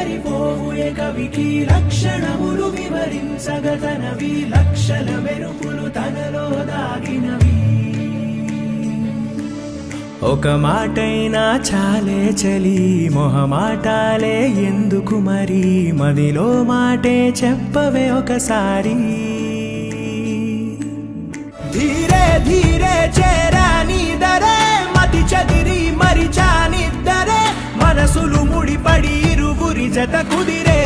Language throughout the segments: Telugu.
చెదరిపోవు కవికి లక్షణములు వివరించగతనవి లక్షల మెరుపులు తనలో దాగినవి ఒక మాటైనా చాలే చలి మొహమాటాలే ఎందుకు మరి మదిలో మాటే చెప్పవే ఒకసారి ధీరే ధీరే చేరాని దరే మతి చదిరి మరిచానిద్దరే మనసులు ముడిపడి ఇరువురి జత కుదిరే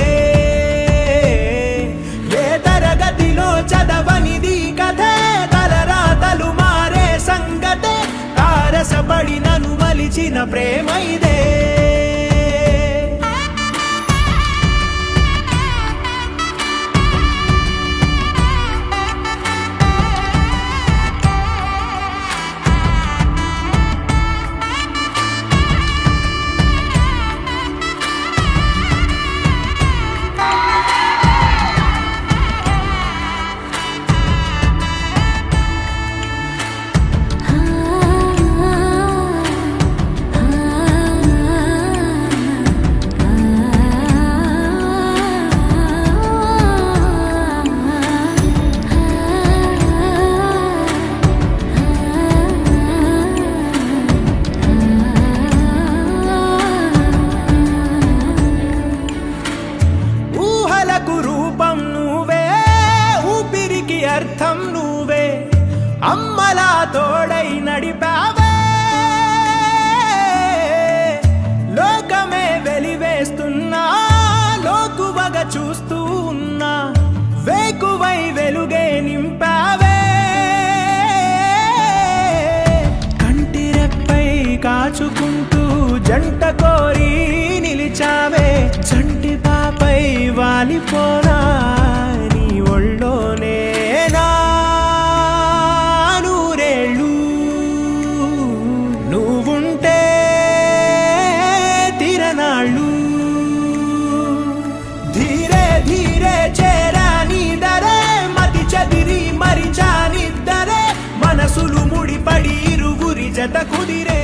ఏ తరగతిలో చదవనిది కథే తలరాతలు మారే సంగతే తారసపడి నన్ను మలిచిన ప్రేమ ఇదే అర్థం నువ్వే అమ్మలా తోడై నడిపావే లోకమే వెలివేస్తున్నా లోకువగా చూస్తూ ఉన్నా వేకువై వెలుగే నింపావే కంటి రెప్పై కాచుకుంటూ జంట కోరి నిలిచావే చంటి పాపై వాలిపోనా నీ ఒళ్ళోనే ధీరే ధీరే చేరాని దరే మతి చదిరి మరిచానిద్దరే మనసులు ముడిపడి ఇరువురి జత కుదిరే